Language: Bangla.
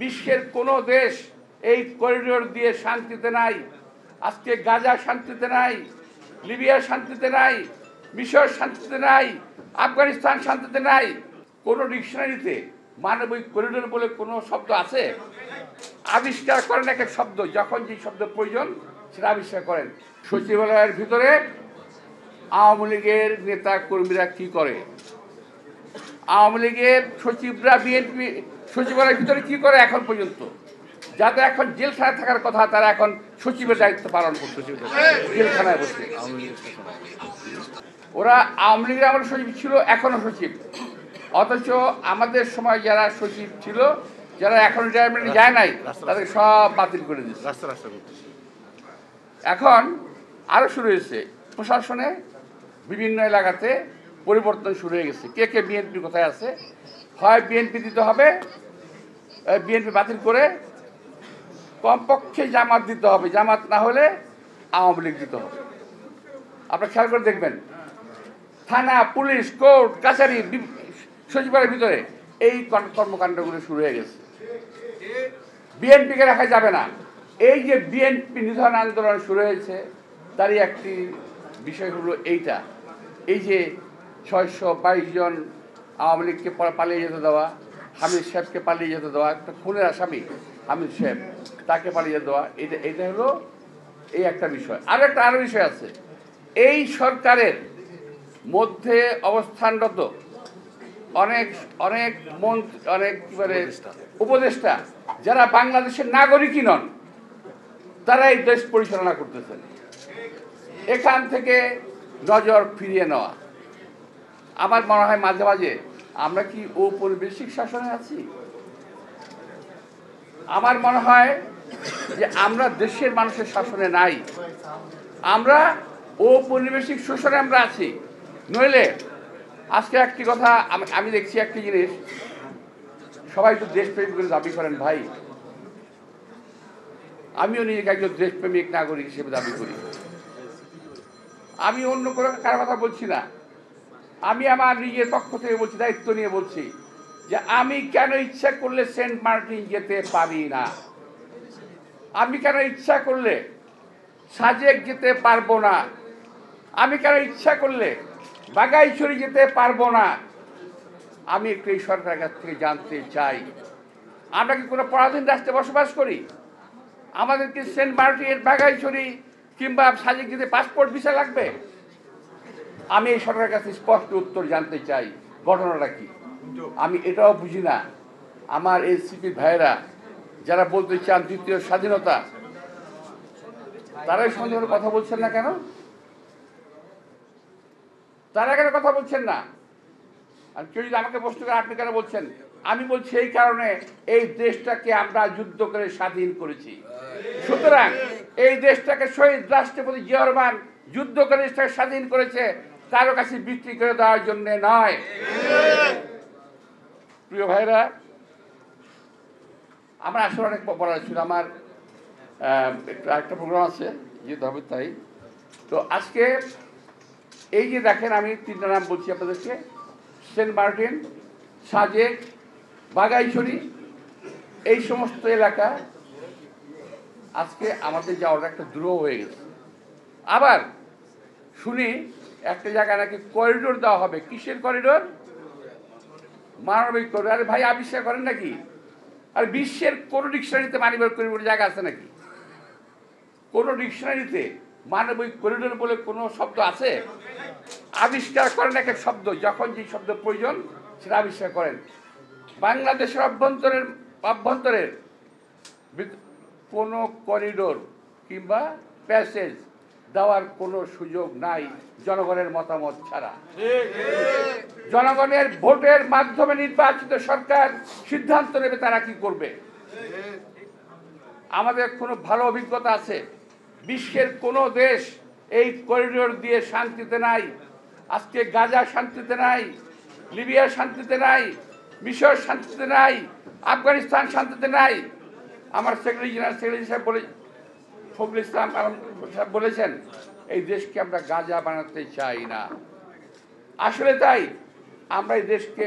বিশ্বের কোনো দেশ এই করিডোর দিয়ে শান্তিতে নাই। আজকে গাজা শান্তিতে নাই, লিবিয়া শান্তিতে নাই, মিশর শান্তিতে নাই, আফগানিস্তান শান্তিতে নাই। কোনো ডিকশনারিতে মানবিক করিডোর বলে কোনো শব্দ আছে? আবিষ্কার করেন এক এক শব্দ, যখন যে শব্দ প্রয়োজন সেটা আবিষ্কার করেন। সচিবালয়ের ভিতরে আওয়ামী লীগের নেতা কর্মীরা কি করে, আওয়ামী লীগের সচিবরা বিএনপি সচিবালয়ের ভিতরে কি করে এখন পর্যন্ত? যাদের এখন জেলখানায় থাকার কথা তারা এখন সচিবের দায়িত্ব পালন করতেছে জেলখানায় বসে। ওরা আওয়ামী লীগের আমার সচিব ছিল, এখনো সচিব, অথচ আমাদের সময় যারা সচিব ছিল, যারা এখন রিটায়ারমেন্টে যায় নাই, তাদের সব বাতিল করে দিচ্ছে। এখন আরও শুরু হয়েছে, প্রশাসনে বিভিন্ন এলাকাতে পরিবর্তন শুরু হয়ে গেছে। কে কে বিএনপি কোথায় আছে, হয় বিএনপি দিতে হবে, বিএনপি বাতিল করে কমপক্ষে জামাত দিতে হবে, জামাত না হলে আওয়ামী লীগ দিতে হবে। আপনারা খেয়াল করে দেখবেন, থানা, পুলিশ, কোর্ট, কাছারি, সচিবালয়ের ভিতরে এই কর্মকাণ্ডগুলো শুরু হয়ে গেছে। বিএনপিকে রাখা যাবে না। এই যে বিএনপি নিধন আন্দোলন শুরু হয়েছে, তারই একটি বিষয় হলো এইটা, এই যে 622 জন আওয়ামী লীগকে পালিয়ে যেতে দেওয়া, হামিদ সাহেবকে পালিয়ে যেতে দেওয়া, একটা খুনের আসামি হামিদ সাহেব, তাকে পালিয়ে যেতে দেওয়া, এটা হলো এই একটা বিষয়। আরও বিষয় আছে, এই সরকারের মধ্যে অবস্থানরত অনেক অনেক মন্ত্রী, অনেক উপদেষ্টা যারা বাংলাদেশের নাগরিকই নন, তারা এই দেশ পরিচালনা করতেছেন। এখান থেকে নজর ফিরিয়ে নেওয়া। আমার মনে হয় মাঝে মাঝে আমরা কি ঔপনিবেশিক শাসনে আছি? আমার মনে হয় যে আমরা দেশের মানুষের শাসনে নাই, আমরা ঔপনিবেশিক শোষণে আমরা আছি। নইলে আজকে একটি কথা আমি দেখছি, একটি জিনিস, সবাই তো দেশপ্রেমিক করে দাবি করেন। ভাই, আমিও নিজেকে একজন দেশপ্রেমিক নাগরিক হিসেবে দাবি করি। আমি অন্য কোনো কারো কথা বলছি না, আমি আমার নিজের পক্ষ থেকে বলছি, দায়িত্ব নিয়ে বলছি যে আমি কেন ইচ্ছা করলে সেন্ট মার্টিন যেতে পারি না, আমি কেন ইচ্ছা করলে সাজেক যেতে পারবো না, আমি কেন ইচ্ছা করলে বাগাইছড়ি যেতে পারবো না। আমি একটু এই সরকারের কাছ থেকে জানতে চাই, আমরা কি কোনো পরাধীন রাষ্ট্রে বসবাস করি? আমাদের কি সেন্ট মার্টিন, বাগাইছড়ি কিংবা সাজেক যেতে পাসপোর্ট ভিসা লাগবে? আমি এই সরকারের কাছে স্পষ্ট উত্তর জানতে চাই, ঘটনাটা কি। আমি এটাও বুঝি না, আমার এনসিপি ভাইয়েরা যারা বলতে চান দ্বিতীয় স্বাধীনতা, তারাই সন্দেহের কথা বলছেন না কেন? তারা কেন কথা বলছেন না? আর কেউ যদি আমাকে প্রশ্ন করে আপনি কেন বলছেন, আমি বলছি এই কারণে এই দেশটাকে আমরা যুদ্ধ করে স্বাধীন করেছি। সুতরাং এই দেশটাকে শহীদ রাষ্ট্রপতি জিয়া রহমান যুদ্ধ করে দেশটাকে স্বাধীন করেছে, কারো কাছে বিক্রি করে দেওয়ার জন্য নয়। প্রিয় ভাইরা, আমার আসলে অনেক বলার ছিল, আমার একটা প্রোগ্রাম আছে যেতে হবে, তাই তো আজকে এই যে দেখেন, আমি তিনটা নাম বলছি আপনাদেরকে, সেন্ট মার্টিন, সাজেক, বাগাইছড়ি, এই সমস্ত এলাকা আজকে আমাদের যাওয়াটা একটা দ্রোহ হয়ে গেছে। আবার শুনি একটা জায়গায় নাকি করিডোর দেওয়া হবে। কিসের করিডোর? মানবিক করিডোর। আরে ভাই, আবিষ্কার করেন নাকি? আর বিশ্বের কোনো ডিকশনারিতে মানবিক করিডোর জায়গা আছে নাকি? কোনো ডিকশনারিতে মানবিক করিডোর বলে কোনো শব্দ আছে? আবিষ্কার করেন এক এক শব্দ, যখন যে শব্দ প্রয়োজন সেটা আবিষ্কার করেন। বাংলাদেশের অভ্যন্তরের কোনো করিডোর কিংবা প্যাসেজ দেওয়ার কোনো সুযোগ নাই জনগণের মতামত ছাড়া। জনগণের ভোটের মাধ্যমে নির্বাচিত সরকার সিদ্ধান্ত নেবে তারা কি করবে। আমাদের কোনো ভালো অভিজ্ঞতা আছে? বিশ্বের কোনো দেশ এই করিডোর দিয়ে শান্তিতে নাই। আজকে গাজা শান্তিতে নাই, লিবিয়া শান্তিতে নাই, মিশর শান্তিতে নাই, আফগানিস্তান শান্তিতে নাই। আমার সেক্রেটারি সাহেব ফখরুল ইসলাম সাহেব বলেছেন, এই দেশকে আমরা গাজা বানাতে চাই না। আসলে তাই, আমরা এই দেশকে